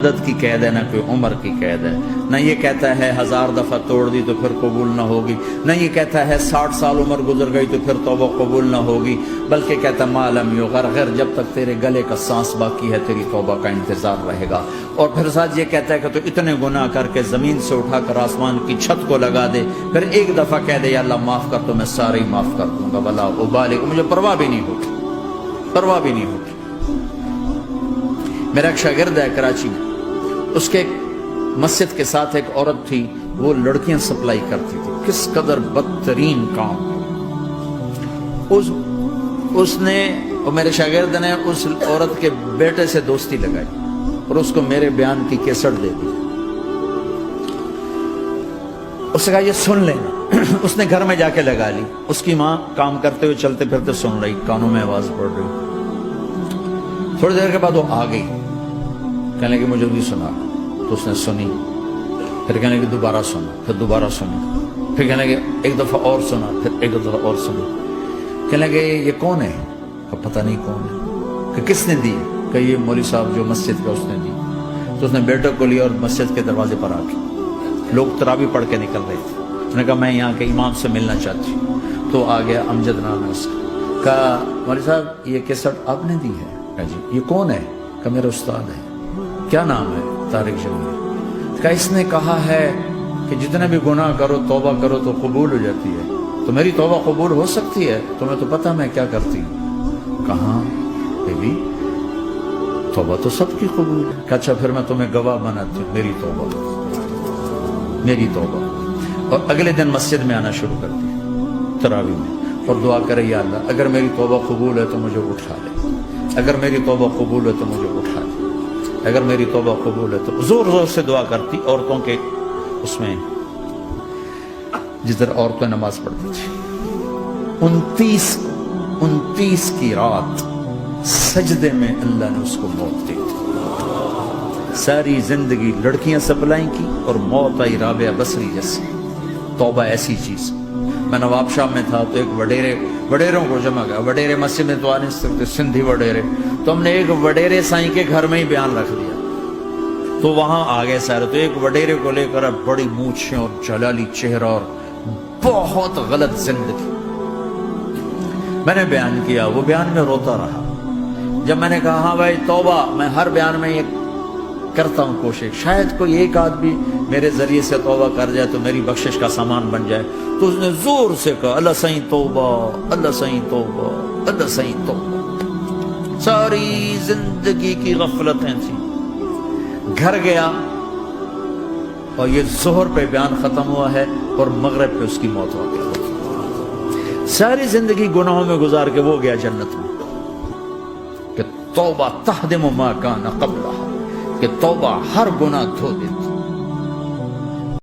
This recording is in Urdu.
عدد کی قید ہے نہ کوئی عمر کی قید ہے، نہ یہ کہتا ہے 1000 دفعہ توڑ دی تو پھر قبول نہ ہوگی، نہ یہ کہتا ہے 60 سال عمر گزر گئی تو پھر توبہ قبول نہ ہوگی، بلکہ کہتا ما لم یغرغر، جب تک تیرے گلے کا سانس باقی ہے تیری توبہ کا انتظار رہے گا۔ اور پھر ساتھ یہ کہتا ہے کہ تو اتنے گناہ کر کے زمین سے اٹھا کر آسمان کی چھت کو لگا دے، پھر ایک دفعہ کہہ دے یا اللہ معاف کر تو میں سارے ہی معاف کر دوں گا، ولا ابالی، مجھے پرواہ بھی نہیں ہوگی، پرواہ بھی نہیں ہوگی۔ میرا ایک شاگرد ہے کراچی میں، اس کے مسجد کے ساتھ ایک عورت تھی، وہ لڑکیاں سپلائی کرتی تھی، کس قدر بدترین کام۔ اس نے، میرے شاگرد نے اس عورت کے بیٹے سے دوستی لگائی اور اس کو میرے بیان کی کیسٹ دے دی۔ اس نے کہا یہ سن لینا، اس نے گھر میں جا کے لگا لی، اس کی ماں کام کرتے ہوئے چلتے پھرتے سن رہی، کانوں میں آواز پڑ رہی۔ تھوڑی دیر کے بعد وہ آ گئی، کہنے لگی مجھے بھی سنا، تو اس نے سنی، پھر کہنے لگی دوبارہ سنا، پھر دوبارہ سنی، پھر کہنے لگی ایک دفعہ اور سنا، پھر ایک دفعہ اور سنا۔ کہنے لگے یہ کون ہے؟ پتہ نہیں کون ہے۔ کہ کس نے دی؟ کہ یہ مولوی صاحب جو مسجد کا، اس نے دی۔ تو اس نے بیٹے کو لیا اور مسجد کے دروازے پر آ کے، لوگ تراویح پڑھ کے نکل رہے تھے، انہوں نے کہا میں یہاں کے امام سے ملنا چاہتی ہوں۔ تو آ گیا، امجد نام ہے اس کا، کہا مولوی صاحب یہ کیسٹ آپ نے دی ہے؟ کہا جی۔ یہ کون ہے؟ کہ میرا استاد ہے۔ کیا نام ہے؟ طارق جمیل۔ کہ اس نے کہا ہے کہ جتنے بھی گناہ کرو توبہ کرو تو قبول ہو جاتی ہے، تو میری توبہ قبول ہو سکتی ہے؟ تمہیں تو پتہ میں کیا کرتی ہوں۔ کہاں بی بی، توبہ تو سب کی قبول ہے۔ کہ اچھا پھر میں تمہیں گواہ بناتی ہوں، میری توبہ، میری توبہ۔ اور اگلے دن مسجد میں آنا شروع کر دیا تراویح میں، اور دعا کرے یا اللہ اگر میری توبہ قبول ہے تو مجھے اٹھا لے، اگر میری توبہ قبول ہے تو مجھے اٹھا لے، اگر میری توبہ قبول ہے تو زور زور سے دعا کرتی۔ عورتوں کے اس میں جس طرح عورتیں نماز پڑھتی تھی، 29 کی رات سجدے میں اللہ نے اس کو موت دی تھی۔ ساری زندگی لڑکیاں سپلائی کی اور موت آئی رابعہ بصری جیسی۔ توبہ ایسی چیز۔ میں نواب شاہ میں تھا تو ایک وڈیروں کو جمع گیا، وڈیرے مسجد میں تو آ نہیں سکتے، سندھی وڈیرے، تو ہم نے ایک وڈیرے سائیں کے گھر میں ہی بیان رکھ دیا، تو وہاں آ گئے سارے، تو ایک وڈیرے کو لے کر بڑی مونچھیں اور جلالی چہرہ اور بہت غلط زندگی میں نے بیان کیا۔ وہ بیان میں روتا رہا۔ جب میں نے کہا ہاں بھائی توبہ، میں ہر بیان میں یہ کرتا ہوں کوشش، شاید کوئی ایک آدمی میرے ذریعے سے توبہ کر جائے تو میری بخشش کا سامان بن جائے، تو اس نے زور سے کہا اللہ سائیں توبہ، اللہ سائیں توبہ، اللہ سائیں توبہ۔ ساری زندگی کی غفلتیں تھیں۔ گھر گیا اور یہ ظہر پہ بیان ختم ہوا ہے اور مغرب پہ اس کی موت ہو گئی۔ ساری زندگی گناہوں میں گزار کے وہ گیا جنت میں، کہ توبہ تہدم ما کان قبلہ، کہ توبہ ہر گناہ دھو دیتی۔